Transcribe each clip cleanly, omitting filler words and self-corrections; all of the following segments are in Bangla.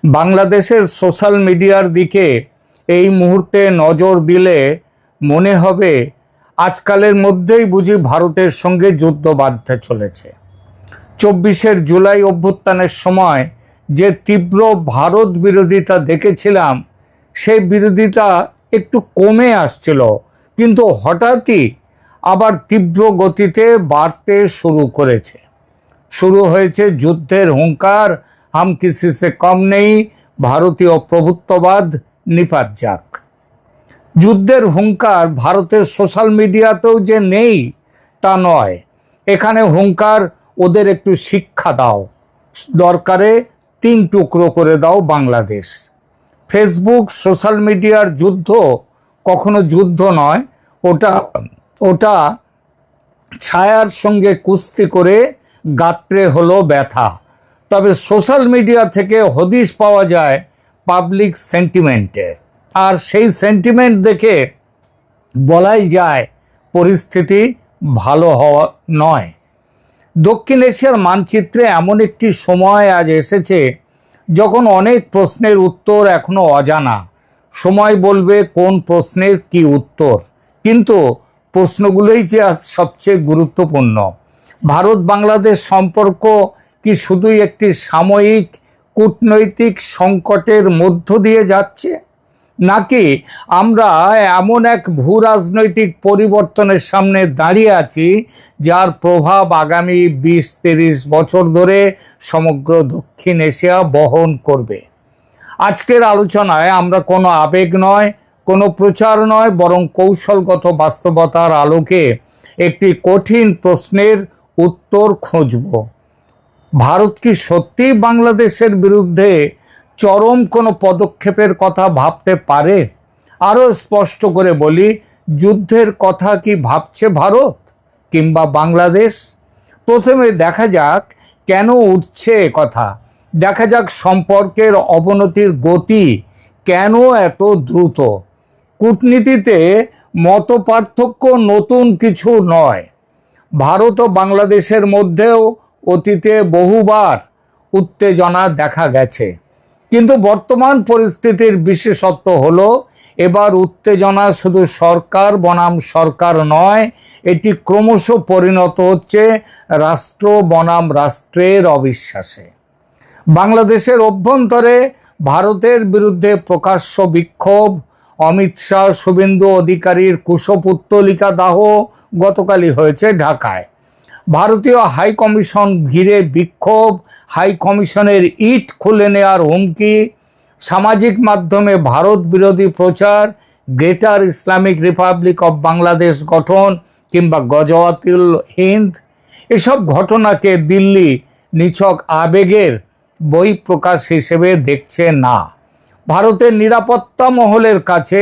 বাংলাদেশের সোশ্যাল মিডিয়ার দিকে এই মুহূর্তে নজর দিলে মনে হবে আজকালের মধ্যেই বুঝি ভারতের সঙ্গে যুদ্ধ বাঁধতে চলেছে। 24শে জুলাই অভ্যুত্থানের সময় যে তীব্র ভারত বিরোধিতা দেখেছিলাম, সেই বিরোধিতা একটু কমে আসছিল, কিন্তু হঠাৎই আবার তীব্র গতিতে বাড়তে শুরু করেছে। শুরু হয়েছে যুদ্ধের হুঙ্কার, হাম কিসি সে কম নেই, ভারতীয় প্রভুত্ববাদ নিপাত যাক। যুদ্ধের হুঙ্কার ভারতের সোশ্যাল মিডিয়াতেও যে নেই তা নয়। এখানে হুঙ্কার, ওদের একটু শিক্ষা দাও, দরকারে 3 টুকরো করে দাও বাংলাদেশ। ফেসবুক সোশ্যাল মিডিয়ার যুদ্ধ কখনো যুদ্ধ নয়, ওটা ছায়ার সঙ্গে কুস্তি করে গাত্রে হলো ব্যথা। তবে সোশ্যাল মিডিয়া থেকে হদিশ পাওয়া যায় পাবলিক সেন্টিমেন্টের, আর সেই সেন্টিমেন্ট দেখে বলাই যায় পরিস্থিতি ভালো হওয়া নয়। দক্ষিণ এশিয়ার মানচিত্রে এমন একটি সময় আজ এসেছে যখন অনেক প্রশ্নের উত্তর এখনো অজানা। সময় বলবে কোন প্রশ্নের কি উত্তর, কিন্তু প্রশ্নগুলোই যে আজ সবচেয়ে গুরুত্বপূর্ণ। ভারত বাংলাদেশ সম্পর্ক কি শুধুই একটি সাময়িক কূটনৈতিক সংকটের মধ্য দিয়ে যাচ্ছে, নাকি আমরা এমন এক ভূ রাজনৈতিক পরিবর্তনের সামনে দাঁড়িয়ে আছি যার প্রভাব আগামী 20-30 বছর ধরে সমগ্র দক্ষিণ এশিয়া বহন করবে? আজকের আলোচনায় আমরা কোনো আবেগ নয়, কোনো প্রচার নয়, বরং কৌশলগত বাস্তবতার আলোকে একটি কঠিন প্রশ্নের উত্তর খুঁজব। ভারত কি সত্যিই বাংলাদেশের বিরুদ্ধে চরম কোনো পদক্ষেপের কথা ভাবতে পারে? আরও স্পষ্ট করে বলি, যুদ্ধের কথা কি ভাবছে ভারত কিংবা বাংলাদেশ? প্রথমে দেখা যাক কেন উঠছে কথা। দেখা যাক সম্পর্কের অবনতির গতি কেন এত দ্রুত। কূটনীতিতে মত পার্থক্য নতুন কিছু নয়। ভারত ও বাংলাদেশের মধ্যেও অতীতে বহুবার উত্তেজনা দেখা গেছে, কিন্তু বর্তমান পরিস্থিতির বিশেষত্ব হলো এবার উত্তেজনা শুধু সরকার বনাম সরকার নয়, এটি ক্রমশ পরিণত হচ্ছে রাষ্ট্র বনাম রাষ্ট্রের অবিশ্বাসে। বাংলাদেশের অভ্যন্তরে ভারতের বিরুদ্ধে প্রকাশ্য বিক্ষোভ, অমিত শাহ শুভেন্দু অধিকারীর কুশপুত্তলিকা দাহ গতকালই হয়েছে ঢাকায়। ভারতীয় হাই কমিশন ঘিরে বিক্ষোভ, হাই কমিশনের ইট খুলে নেওয়ার হুমকি, সামাজিক মাধ্যমে ভারত বিরোধী প্রচার, greater Islamic Republic of Bangladesh গঠন কিংবা গজওয়াতুল হিন্দ, এসব ঘটনাকে দিল্লি নিছক আবেগের বহিঃপ্রকাশ হিসেবে দেখছে না। ভারতের নিরাপত্তা মহলের কাছে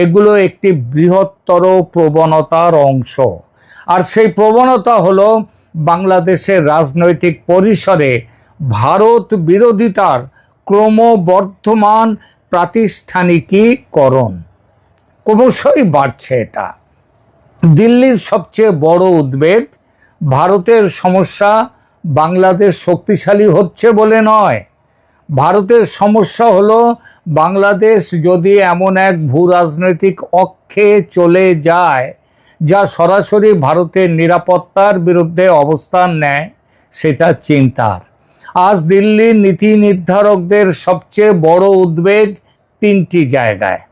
এগুলো একটি বৃহত্তর প্রবণতার অংশ, আর সেই প্রবণতা হলো বাংলাদেশের রাজনৈতিক পরিসরে ভারত বিরোধিতার ক্রমবর্ধমান প্রাতিষ্ঠানিকীকরণ। ক্রমশই বাড়ছে এটা। দিল্লির সবচেয়ে বড় উদ্বেগ ভারতের সমস্যা বাংলাদেশ শক্তিশালী হচ্ছে বলে নয়। ভারতের সমস্যা হলো বাংলাদেশ যদি এমন এক ভূ রাজনৈতিক অক্ষে চলে যায় যা সরাসরি ভারতের নিরাপত্তার বিরুদ্ধে অবস্থান নেয়, সেটা চিন্তার। আজ দিল্লির নীতি নির্ধারকদের সবচেয়ে বড় উদ্বেগ 3টি জায়গায়।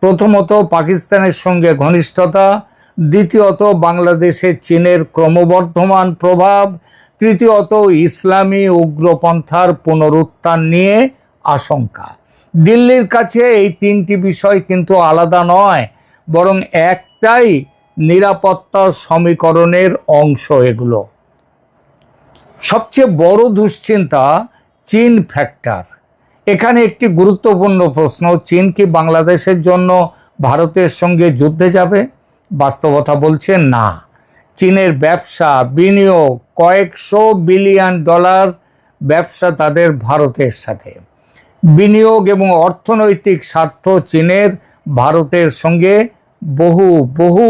প্রথমত পাকিস্তানের সঙ্গে ঘনিষ্ঠতা, দ্বিতীয়ত বাংলাদেশে চীনের ক্রমবর্ধমান প্রভাব, তৃতীয়ত ইসলামী উগ্রপন্থার পুনরুত্থান নিয়ে আশঙ্কা। দিল্লির কাছে এই 3টি বিষয় কিন্তু আলাদা নয়, বরং একটাই নিরাপত্তা সমীকরণের অংশ। এগুলো সবচেয়ে বড় দুশ্চিন্তা চীন ফ্যাক্টর। এখানে একটি গুরুত্বপূর্ণ প্রশ্ন, চীন কি বাংলাদেশের জন্য ভারতের সঙ্গে যুদ্ধে যাবে? বাস্তবতা বলছে না। চীনের ব্যবসা, বিনিয়োগ, কয়েকশো বিলিয়ন ডলার ব্যবসা তাদের ভারতের সাথে। বিনিয়োগ এবং অর্থনৈতিক স্বার্থ চীনের ভারতের সঙ্গে বহু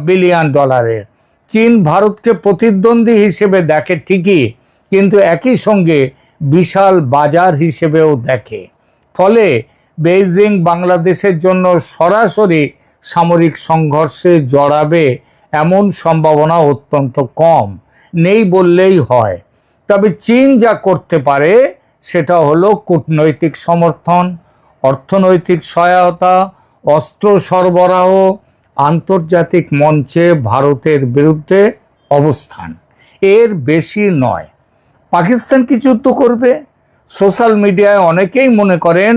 বিলিয়ন ডলারের। চীন ভারতকে প্রতিদ্বন্দ্বী হিসেবে দেখে ঠিকই, কিন্তু একই সঙ্গে বিশাল বাজার হিসেবেও দেখে। ফলে বেইজিং বাংলাদেশের জন্য সরাসরি সামরিক সংঘর্ষে জড়াবে এমন সম্ভাবনা অত্যন্ত কম, নেই বললেই হয়। তবে চীন যা করতে পারে সেটা হলো কূটনৈতিক সমর্থন, অর্থনৈতিক সহায়তা, অস্ত্র সরবরাহ, আন্তর্জাতিক মঞ্চে ভারতের বিরুদ্ধে অবস্থান, এর বেশি নয়। পাকিস্তান কি যুদ্ধ করবে? সোশ্যাল মিডিয়ায় অনেকেই মনে করেন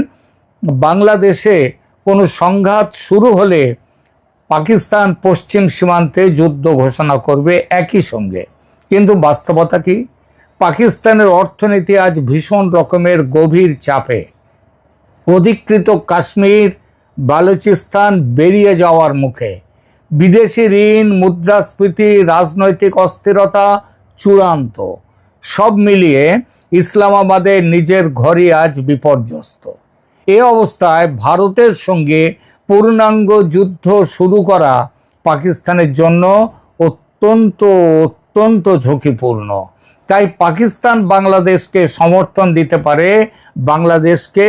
বাংলাদেশে কোনো সংঘাত শুরু হলে পাকিস্তান পশ্চিম সীমান্তে যুদ্ধ ঘোষণা করবে একই সঙ্গে। কিন্তু বাস্তবতা কি? পাকিস্তানের অর্থনীতি আজ ভীষণ রকমের গভীর চাপে। অধিকৃত কাশ্মীর, বালুচিস্তান বেরিয়ে যাওয়ার মুখে। বিদেশি ঋণ, মুদ্রাস্ফীতি, রাজনৈতিক অস্থিরতা চূড়ান্ত। সব মিলিয়ে ইসলামাবাদের নিজের ঘরই আজ বিপর্যস্ত। এ অবস্থায় ভারতের সঙ্গে পূর্ণাঙ্গ যুদ্ধ শুরু করা পাকিস্তানের জন্য অত্যন্ত ঝুঁকিপূর্ণ। তাই পাকিস্তান বাংলাদেশকে সমর্থন দিতে পারে, বাংলাদেশকে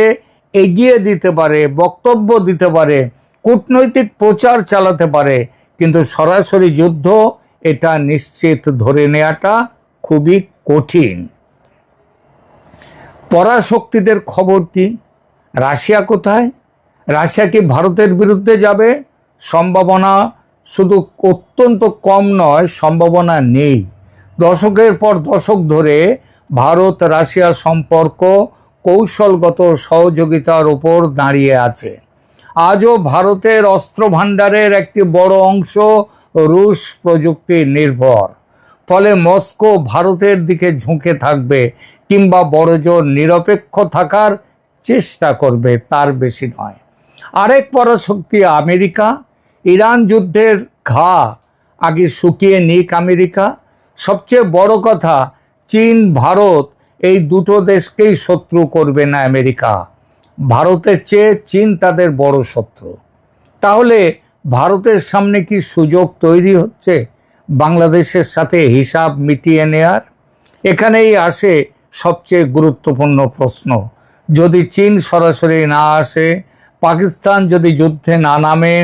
এগিয়ে দিতে পারে, বক্তব্য দিতে পারে, কূটনৈতিক প্রচার চালাতে পারে, কিন্তু সরাসরি যুদ্ধ এটা নিশ্চিত ধরে নেওয়াটা খুবই কঠিন। পরাশক্তিদের খবর কি? রাশিয়া কোথায়? রাশিয়া কি ভারতের বিরুদ্ধে যাবে? সম্ভাবনা শুধু অত্যন্ত কম নয়, সম্ভাবনা নেই। দশকের পর দশক ধরে ভারত রাশিয়া সম্পর্ক কৌশলগত সহযোগিতার উপর দাঁড়িয়ে আছে। আজও ভারতের অস্ত্র ভাণ্ডারের একটি বড় অংশ রুশ প্রযুক্তি নির্ভর। ফলে মস্কো ভারতের দিকে ঝুঁকে থাকবে, কিংবা বড়জোর নিরপেক্ষ থাকার চেষ্টা করবে, তার বেশি নয়। আরেক পরাশক্তি আমেরিকা। ইরান যুদ্ধের ঘা আগে শুকিয়ে নিক আমেরিকা। সবচেয়ে বড় কথা, চীন ভারত এই দুটো দেশকেই শত্রু করবে না আমেরিকা। ভারতের চেয়ে চীন তাদের বড় শত্রু। তাহলে ভারতের সামনে কি সুযোগ তৈরি হচ্ছে বাংলাদেশের সাথে হিসাব মিটিয়ে নেয়ার? এখানেই আসে সবচেয়ে গুরুত্বপূর্ণ প্রশ্ন। যদি চীন সরাসরি না আসে, পাকিস্তান যদি যুদ্ধে না নামে,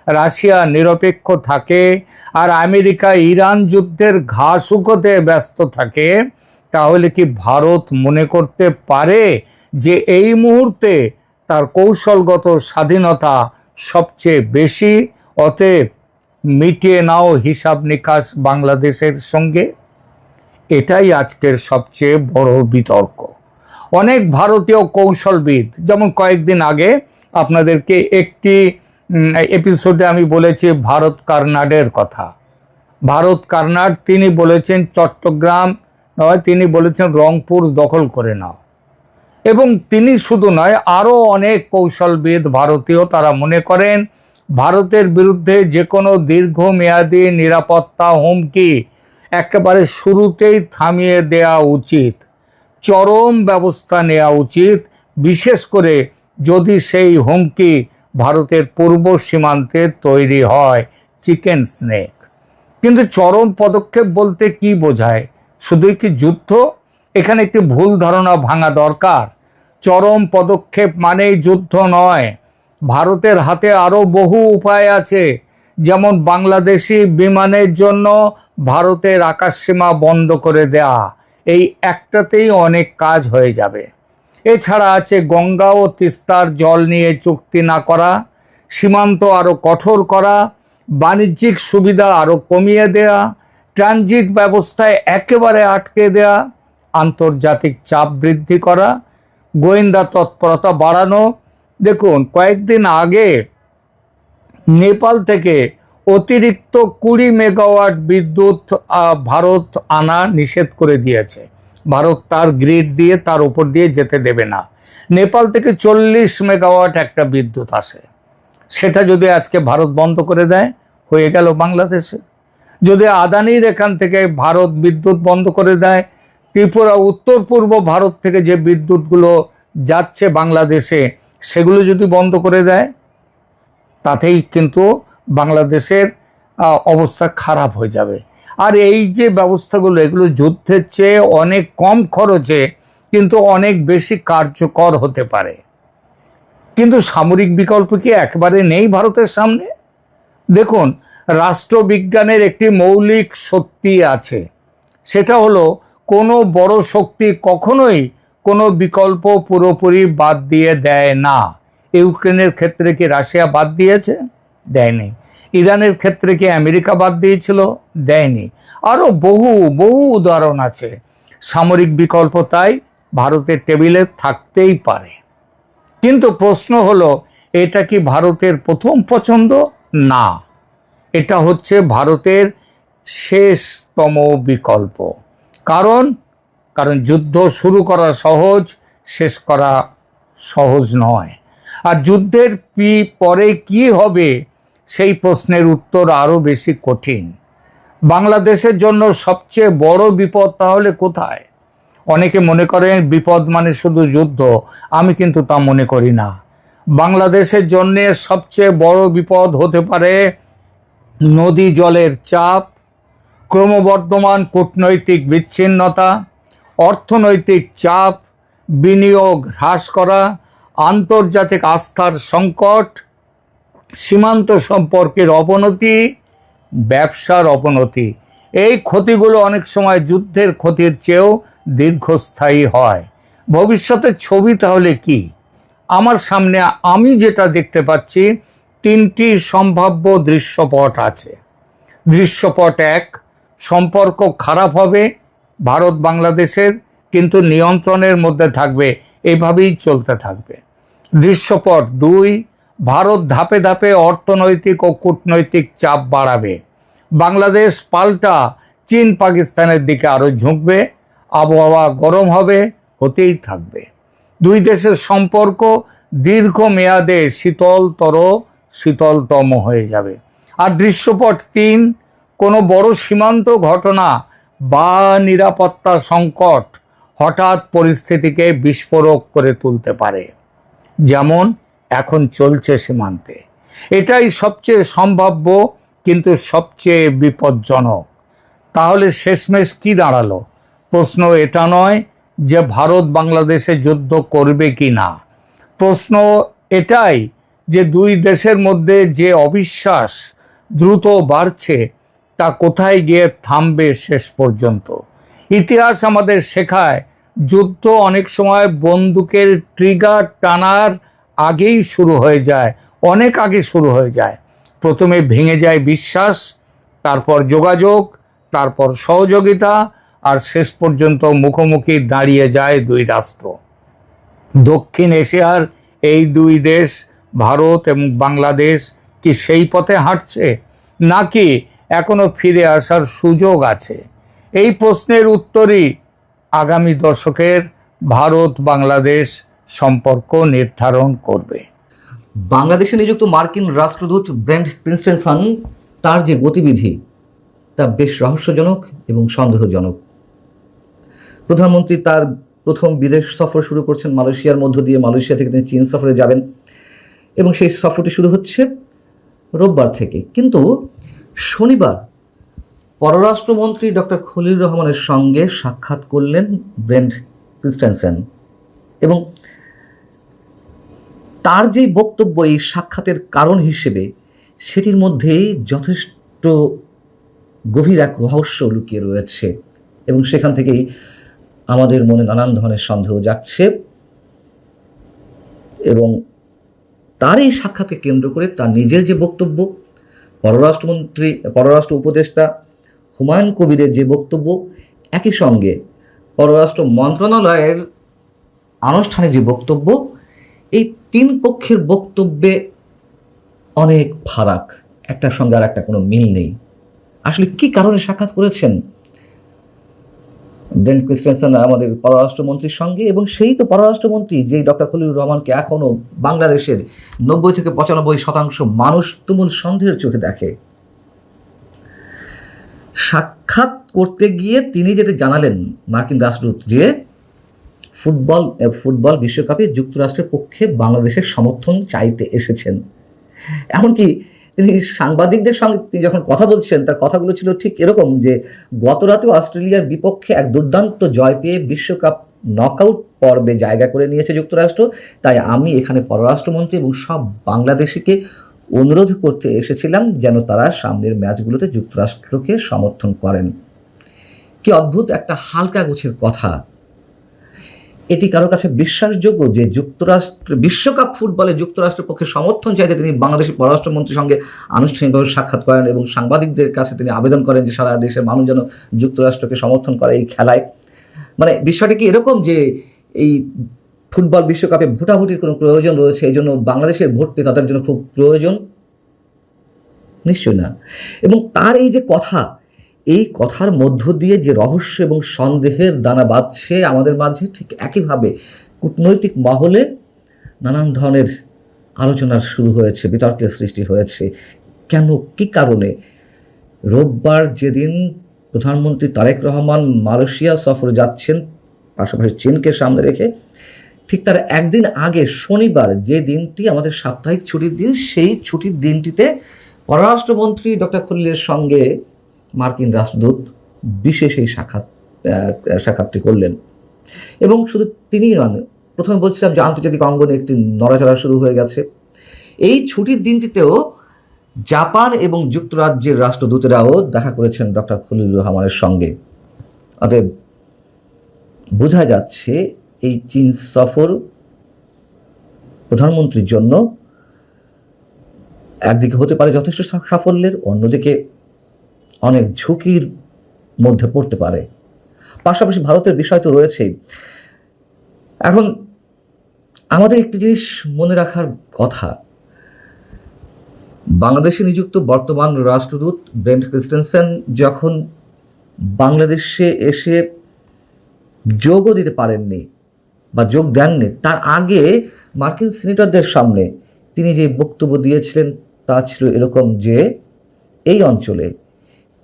রাশিয়া নিরপেক্ষ থাকে, আর আমেরিকা ইরান যুদ্ধের ঘা শুকোতে ব্যস্ত থাকে, তাহলে কি ভারত মনে করতে পারে যে এই মুহূর্তে তার কৌশলগত স্বাধীনতা সবচেয়ে বেশি? অতএব মিটিয়ে নাও হিসাব নিকাশ বাংলাদেশের সঙ্গে। এটাই আজকের সবচেয়ে বড় বিতর্ক। অনেক ভারতীয় কৌশলবিদ, যেমন কয়েকদিন আগে আপনাদেরকে একটি এপিসোডে আমি বলেছি ভারত কার্নাডের কথা। ভারত কার্নাড তিনি বলেছেন চট্টগ্রাম নয়, তিনি বলেছেন রংপুর দখল করে নাও। এবং তিনি শুধু নয়, আরও অনেক কৌশলবিদ ভারতীয়, তারা মনে করেন ভারতের বিরুদ্ধে যে কোনো দীর্ঘমেয়াদী নিরাপত্তা হুমকি একেবারে শুরুতেই থামিয়ে দেওয়া উচিত, চরম ব্যবস্থা নেওয়া উচিত, বিশেষ করে যদি সেই হুমকি ভারতের পূর্ব সীমান্তে তৈরি হয়, চিকেন স্নেক। কিন্তু চরম পদক্ষেপ বলতে কি বোঝায়? শুধুই কি যুদ্ধ? এখানে একটি ভুল ধারণা ভাঙা দরকার। চরম পদক্ষেপ মানেই যুদ্ধ নয়। ভারতের হাতে আরও বহু উপায় আছে, যেমন বাংলাদেশি বিমানের জন্য ভারতের আকাশসীমা বন্ধ করে দেয়া, এই একটাতেই অনেক কাজ হয়ে যাবে। এছাড়া আছে গঙ্গা ও তিস্তার জল নিয়ে চুক্তি না করা, সীমান্ত আরও কঠোর করা, বাণিজ্যিক সুবিধা আরও কমিয়ে দেয়া, ট্রানজিট ব্যবস্থায় একেবারে আটকে দেয়া, আন্তর্জাতিক চাপ বৃদ্ধি করা, গোয়েন্দা তৎপরতা বাড়ানো। দেখুন, কয়েকদিন আগে নেপাল থেকে অতিরিক্ত 20 মেগাওয়াট বিদ্যুৎ ভারত আনা নিষেধ করে দিয়েছে। ভারত তার গ্রিড দিয়ে তার উপর দিয়ে যেতে দেবে না। নেপাল থেকে 40 মেগাওয়াট একটা বিদ্যুৎ আসে, সেটা যদি আজকে ভারত বন্ধ করে দেয়, হয়ে গেল বাংলাদেশে। যদি আদানির এখান থেকে ভারত বিদ্যুৎ বন্ধ করে দেয়, ত্রিপুরা উত্তর পূর্ব ভারত থেকে যে বিদ্যুৎগুলো যাচ্ছে বাংলাদেশে, সেগুলো যদি বন্ধ করে দেয়, তাতেই কিন্তু বাংলাদেশের অবস্থা খারাপ হয়ে যাবে। আর এই যে ব্যবস্থাগুলো, এগুলো যুদ্ধের চেয়ে অনেক কম খরচে কিন্তু অনেক বেশি কার্যকর হতে পারে। কিন্তু সামরিক বিকল্প কি একেবারে নেই ভারতের সামনে? দেখুন, রাষ্ট্রবিজ্ঞানের একটি মৌলিক সত্যি আছে, সেটা হলো কোনো বড় শক্তি কখনোই কোনো বিকল্প পুরোপুরি বাদ দিয়ে দেয় না। ইউক্রেনের ক্ষেত্রে কি রাশিয়া বাদ দিয়েছে? দেয়নি। ইরানের ক্ষেত্রে কি আমেরিকা বাদ দিয়েছিল? দেয়নি। আরও বহু বহু উদাহরণ আছে। সামরিক বিকল্প তাই ভারতের টেবিলে থাকতেই পারে। কিন্তু প্রশ্ন হলো, এটা কি ভারতের প্রথম পছন্দ? না, এটা হচ্ছে ভারতের শেষতম বিকল্প। কারণ কারণ যুদ্ধ শুরু করা সহজ, শেষ করা সহজ নয়। আর যুদ্ধের পরে কি হবে সেই প্রশ্নের উত্তর আরও বেশি কঠিন। বাংলাদেশের জন্য সবচেয়ে বড় বিপদ তাহলে কোথায়? অনেকে মনে করেন বিপদ মানে শুধু যুদ্ধ। আমি কিন্তু তা মনে করি না। বাংলাদেশের জন্য সবচেয়ে বড় বিপদ হতে পারে নদী জলের চাপ, ক্রমবর্ধমান কূটনৈতিক বিচ্ছিন্নতা, অর্থনৈতিক চাপ, বিনিয়োগ হ্রাস করা, আন্তর্জাতিক আস্থার সংকট, সীমান্ত সম্পর্কের অবনতি, ব্যবসার অবনতি। এই ক্ষতিগুলো অনেক সময় যুদ্ধের ক্ষতির চেয়েও দীর্ঘস্থায়ী হয়। ভবিষ্যতের ছবি তাহলে কি? আমার সামনে আমি যেটা দেখতে পাচ্ছি, তিনটি সম্ভাব্য দৃশ্যপট আছে। দৃশ্যপট এক, সম্পর্ক খারাপ হবে ভারত বাংলাদেশের, কিন্তু নিয়ন্ত্রণের মধ্যে থাকবে, এভাবেই চলতে থাকবে। দৃশ্যপট দুই, ভারত ধাপে ধাপে অর্থনৈতিক ও কূটনৈতিক চাপ বাড়াবে, বাংলাদেশ পাল্টা চীন পাকিস্তানের দিকে আরও ঝুঁকবে, আবহাওয়া গরম হবে, হতেই থাকবে। দুই দেশের সম্পর্ক দীর্ঘমেয়াদে শীতলতম হয়ে যাবে। আর দৃশ্যপট তিন, কোনো বড় সীমান্ত ঘটনা বা নিরাপত্তা সংকট হঠাৎ পরিস্থিতিকে বিস্ফোরক করে তুলতে পারে, যেমন এখন চলছে সীমান্তে। এটাই সবচেয়ে সম্ভাব্য, কিন্তু সবচেয়ে বিপজ্জনক। তাহলে শেষমেশ কি দাঁড়ালো? প্রশ্ন এটা নয় যে ভারত বাংলাদেশে যুদ্ধ করবে কি না, প্রশ্ন এটাই যে দুই দেশের মধ্যে যে অবিশ্বাস দ্রুত বাড়ছে তা কোথায় গিয়ে থামবে শেষ পর্যন্ত। ইতিহাস আমাদের শেখায়, যুদ্ধ অনেক সময় বন্দুকের ট্রিগার টানার আগেই শুরু হয়ে যায়, অনেক আগে শুরু হয়ে যায়। প্রথমে ভেঙে যায় বিশ্বাস, তারপর যোগাযোগ, তারপর সহযোগিতা, আর শেষ পর্যন্ত মুখোমুখি দাঁড়িয়ে যায় দুই রাষ্ট্র। দক্ষিণ এশিয়ার এই দুই দেশ, ভারত এবং বাংলাদেশ, কি সেই পথে হাঁটছে, নাকি এখনো ফিরে আসার সুযোগ আছে? এই প্রশ্নের উত্তরই আগামী দশকের ভারত বাংলাদেশ সম্পর্ক নির্ধারণ করবে। বাংলাদেশে নিযুক্ত মার্কিন রাষ্ট্রদূত ব্রেন্ট ক্রিস্টেনসন, তার যে গতিবিধি তা বেশ রহস্যজনক এবং সন্দেহজনক। প্রধানমন্ত্রী তার প্রথম বিদেশ সফর শুরু করছেন মালয়েশিয়ার মধ্য দিয়ে। মালয়েশিয়া থেকে তিনি চীন সফরে যাবেন এবং সেই সফরটি শুরু হচ্ছে রোববার থেকে। কিন্তু শনিবার পররাষ্ট্রমন্ত্রী ডক্টর খলিলুর রহমানের সঙ্গে সাক্ষাৎ করলেন ব্রেন্ট ক্রিস্টেনসেন এবং তার যে বক্তব্য এই সাক্ষাতের কারণ হিসেবে, সেটির মধ্যেই যথেষ্ট গভীর এক রহস্য লুকিয়ে রয়েছে এবং সেখান থেকেই আমাদের মনে নানান ধরনের সন্দেহ জাগছে। এবং তার এই সাক্ষাৎকে কেন্দ্র করে তার নিজের যে বক্তব্য, পররাষ্ট্র উপদেষ্টা হুমায়ুন কবিরের যে বক্তব্য, একই সঙ্গে পররাষ্ট্র মন্ত্রণালয়ের আনুষ্ঠানিক যে বক্তব্য, এই তিন পক্ষের বক্তব্যে অনেক ফারাক, একটার সঙ্গে আর একটা কোনো মিল নেই। আসলে কি কারণে সাক্ষাৎ করেছেন ব্রেন্ট ক্রিস্টেনসন আমাদের পররাষ্ট্রমন্ত্রীর সঙ্গে? এবং সেই তো পররাষ্ট্রমন্ত্রী যেই ডক্টর খলিলুর রহমানকে এখনও বাংলাদেশের 90 থেকে 95% মানুষ তুমুল সন্দেহের চোখে দেখে। সাক্ষাৎ করতে গিয়ে তিনি যেটা জানালেন মার্কিন রাষ্ট্রদূত, যে ফুটবল বিশ্বকাপে যুক্তরাষ্ট্রের পক্ষে বাংলাদেশের সমর্থন চাইতে এসেছেন। এমনকি তিনি সাংবাদিকদের সঙ্গে তিনি যখন কথা বলছেন, তার কথাগুলো ছিল ঠিক এরকম যে গত রাতে অস্ট্রেলিয়ার বিপক্ষে এক দুর্দান্ত জয় পেয়ে বিশ্বকাপ নকআউট পর্বে জায়গা করে নিয়েছে যুক্তরাষ্ট্র। তাই আমি এখানে পররাষ্ট্রমন্ত্রী এবং সব বাংলাদেশিকে অনুরোধ করতে এসেছিলাম যেন তারা সামনের ম্যাচগুলোতে যুক্তরাষ্ট্রকে সমর্থন করেন। কি অদ্ভুত একটা হালকা গোছের কথা! এটি কারো কাছে বিশ্বাসযোগ্য যে যুক্তরাষ্ট্র বিশ্বকাপ ফুটবলে যুক্তরাষ্ট্রের পক্ষে সমর্থন চাইতে তিনি বাংলাদেশের পররাষ্ট্রমন্ত্রীর সঙ্গে আনুষ্ঠানিকভাবে সাক্ষাৎ করেন এবং সাংবাদিকদের কাছে তিনি আবেদন করেন যে সারা দেশের মানুষ যেন যুক্তরাষ্ট্রকে সমর্থন করে এই খেলায়। মানে বিষয়টা কি এরকম যে এই ফুটবল বিশ্বকাপে ভোটাভুটির কোনো প্রয়োজন রয়েছে, এই জন্য বাংলাদেশের ভোটটি তাদের জন্য খুব প্রয়োজন? নিশ্চয় না। এবং তার এই যে কথা, এই কথার মধ্য দিয়ে যে রহস্য এবং সন্দেহের দানা বাঁধছে আমাদের মাঝে, ঠিক একইভাবে কূটনৈতিক মহলে নানান ধরনের আলোচনা শুরু হয়েছে, বিতর্কের সৃষ্টি হয়েছে। কেন, কী কারণে? রোববার যেদিন প্রধানমন্ত্রী তারেক রহমান মালয়েশিয়া সফরে যাচ্ছেন, পাশাপাশি চীনকে সামনে রেখে, ঠিক তার একদিন আগে শনিবার, যে দিনটি আমাদের সাপ্তাহিক ছুটির দিন, সেই ছুটির দিনটিতে পররাষ্ট্রমন্ত্রী ডক্টর খলিলের সঙ্গে মার্কিন রাষ্ট্রদূত বিশেষ এই সাক্ষাৎটি করলেন। এবং শুধু তিনিই নন, প্রথমে বলছিলাম যে আন্তর্জাতিক অঙ্গনে একটি নড়াচড়া শুরু হয়ে গেছে। এই ছুটির দিনটিতেও জাপান এবং যুক্তরাজ্যের রাষ্ট্রদূতেরাও দেখা করেছেন ডক্টর খলিলুর রহমানের সঙ্গে। অতএব বোঝা যাচ্ছে এই চীন সফর প্রধানমন্ত্রীর জন্য একদিকে হতে পারে যথেষ্ট সাফল্যের, অন্যদিকে অনেক ঝুঁকির মধ্যে পড়তে পারে। পাশাপাশি ভারতের বিষয় তো রয়েছেই। এখন আমাদের একটি জিনিস মনে রাখার কথা, বাংলাদেশে নিযুক্ত বর্তমান রাষ্ট্রদূত ব্রেন্ট ক্রিস্টেনসেন যখন বাংলাদেশে এসে যোগও দিতে পারেননি বা যোগ দেননি, তার আগে মার্কিন সিনেটরদের সামনে তিনি যে বক্তব্য দিয়েছিলেন তা ছিল এরকম যে এই অঞ্চলে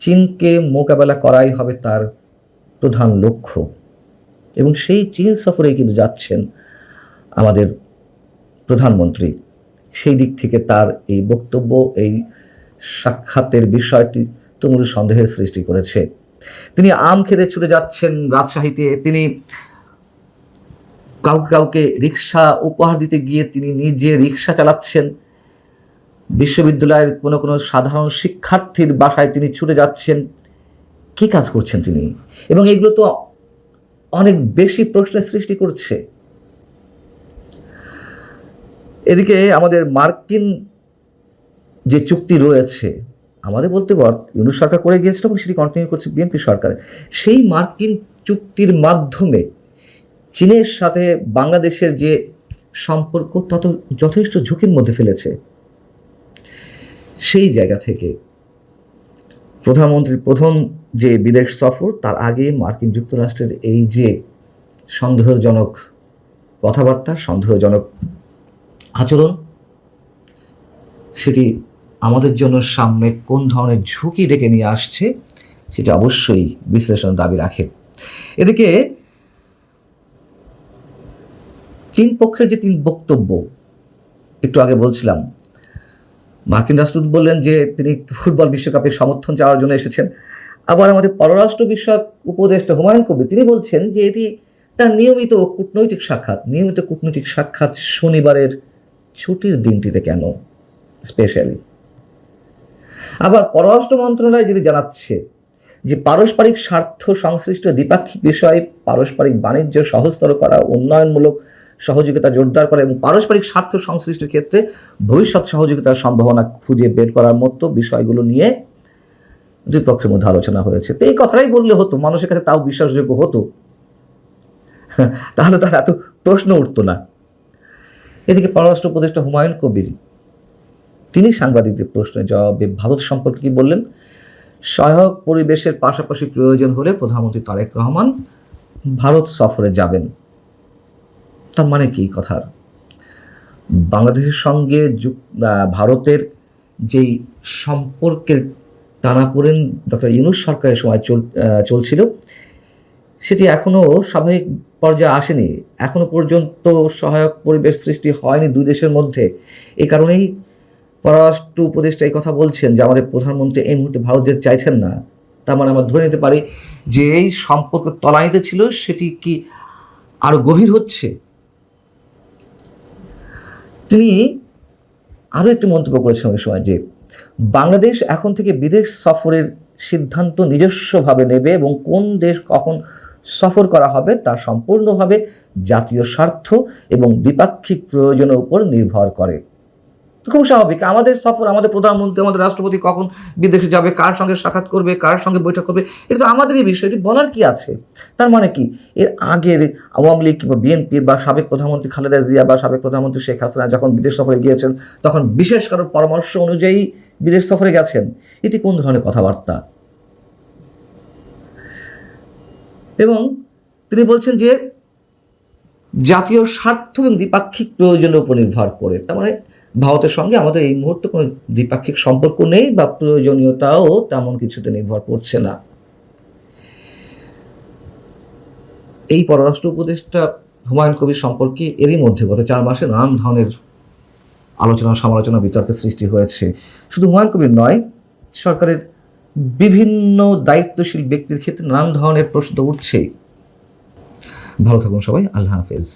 চীনকে মোকাবেলা করাই হবে তার প্রধান লক্ষ্য। এবং সেই চীন সফরেই কিন্তু যাচ্ছেন আমাদের প্রধানমন্ত্রী। সেই দিক থেকে তার এই বক্তব্য, এই সাক্ষাতের বিষয়টি তুমুল সন্দেহের সৃষ্টি করেছে। তিনি আম খেতে ছুটে যাচ্ছেন রাজশাহীতে, তিনি কাউকে কাউকে রিক্সা উপহার দিতে গিয়ে তিনি নিজে রিক্সা চালাচ্ছেন, বিশ্ববিদ্যালয়ের কোনো কোনো সাধারণ শিক্ষার্থীর বাসায় তিনি ছুটে যাচ্ছেন। কী কাজ করছেন তিনি? এবং এগুলো তো অনেক বেশি প্রশ্নের সৃষ্টি করছে। এদিকে আমাদের মার্কিন যে চুক্তি রয়েছে, আমাদের বলতে ইউনূস সরকার করে গিয়েছিল এবং সেটি কন্টিনিউ করছে বিএনপি সরকার। সেই মার্কিন চুক্তির মাধ্যমে চীনের সাথে বাংলাদেশের যে সম্পর্ক তা তো যথেষ্ট ঝুঁকির মধ্যে ফেলেছে। সেই জায়গা থেকে প্রধানমন্ত্রীর প্রথম যে বিদেশ সফর, তার আগে মার্কিন যুক্তরাষ্ট্রের এই যে সন্দেহজনক কথাবার্তা, সন্দেহজনক আচরণ, সেটি আমাদের জন্য সামনে কোন ধরনের ঝুঁকি ডেকে নিয়ে আসছে সেটা অবশ্যই বিশ্লেষণের দাবি রাখে। এদিকে চীন পক্ষের যে তিন বক্তব্য একটু আগে বলছিলাম, মার্কিন রাষ্ট্রদূত বললেন যে তিনি ফুটবল বিশ্বকাপে সমর্থন চাওয়ার জন্য এসেছেন। আবার আমাদের পররাষ্ট্র বিষয়ক উপদেষ্টা হুমায়ুন কবির তিনি বলছেন যে এটি তার নিয়মিত কূটনৈতিক সাক্ষাৎ শনিবারের ছুটির দিনটিতে কেন স্পেশালি। আবার পররাষ্ট্র মন্ত্রণালয় যেটি জানাচ্ছে যে পারস্পরিক স্বার্থ সংশ্লিষ্ট দ্বিপাক্ষিক বিষয়ে পারস্পরিক বাণিজ্য সহজতর করা, উন্নয়নমূলক সহযোগিতা জোরদার করা এবং পারস্পরিক স্বার্থ সংশ্লিষ্ট ক্ষেত্রে ভবিষ্যৎ সহযোগিতার সম্ভাবনা খুঁজে বের করার মতো বিষয়গুলো নিয়ে দুই পক্ষের মধ্যে আলোচনা হয়েছে। তো এই কথাটাই বললে হতো, মানুষের কাছে তাও বিশ্বাসযোগ্য হতো, তাহলে তার এত প্রশ্ন উঠতো না। এদিকে পররাষ্ট্র উপদেষ্টা হুমায়ুন কবির তিনি সাংবাদিকদের প্রশ্নের জবাবে ভারত সম্পর্কে কি বললেন? সহায়ক পরিবেশের পাশাপাশি প্রয়োজন হলে প্রধানমন্ত্রী তারেক রহমান ভারত সফরে যাবেন। তার মানে কি কথার? বাংলাদেশের সঙ্গে ভারতের যেই সম্পর্কের টানাপোড়েন ডক্টর ইউনূস সরকারের সময় চলছিল, সেটি এখনও স্বাভাবিক পর্যায়ে আসেনি। এখনও পর্যন্ত সহায়ক পরিবেশ সৃষ্টি হয়নি দুই দেশের মধ্যে। এই কারণেই পররাষ্ট্র উপদেষ্টা এই কথা বলছেন যে আমাদের প্রধানমন্ত্রী এই মুহূর্তে ভারত যেতে চাইছেন না। তার মানে আমরা ধরে নিতে পারি যে এই সম্পর্ক তলানিতে ছিল, সেটি কি আরো গভীর হচ্ছে। তিনি আরো একটি মন্তব্য করেছেন ওই সময় যে বাংলাদেশ এখন থেকে বিদেশ সফরের সিদ্ধান্ত নিজস্বভাবে নেবে এবং কোন দেশ কখন সফর করা হবে তা সম্পূর্ণভাবে জাতীয় স্বার্থ এবং দ্বিপাক্ষিক প্রয়োজনের উপর নির্ভর করে। খুব স্বাভাবিক, আমাদের সফর, আমাদের প্রধানমন্ত্রী, আমাদের রাষ্ট্রপতি কখন বিদেশে যাবে, কার সঙ্গে সাক্ষাৎ করবে, কার সঙ্গে বৈঠক করবে, এটা তো আমাদেরই বিষয়, এটি বলার কি আছে? তার মানে কি এর আগের আওয়ামী লীগ কিংবা বিএনপির বা সাবেক প্রধানমন্ত্রী খালেদা জিয়া বা সাবেক প্রধানমন্ত্রী শেখ হাসিনা যখন বিদেশ সফরে গিয়েছেন তখন বিশেষ কারো পরামর্শ অনুযায়ী বিদেশ সফরে গেছেন? এটি কোন ধরনের কথাবার্তা? এবং তিনি বলছেন যে জাতীয় স্বার্থ এবং দ্বিপাক্ষিক প্রয়োজনের উপর নির্ভর করে। তার মানে ভারতের সঙ্গে আমাদের এই মুহূর্তে কোনো দ্বিপাক্ষিক সম্পর্ক নেই বা প্রয়োজনীয়তাও তেমন কিছুতে নির্ভর করছে না। এই পররাষ্ট্র উপদেষ্টা হুমায়ুন কবির সম্পর্কে এরই মধ্যে গত 4 মাসে নানান ধরনের আলোচনা, সমালোচনা, বিতর্কের সৃষ্টি হয়েছে। শুধু হুমায়ুন কবির নয়, সরকারের বিভিন্ন দায়িত্বশীল ব্যক্তির ক্ষেত্রে নানান ধরনের প্রশ্ন উঠছেই। ভালো থাকুন সবাই, আল্লাহ হাফেজ।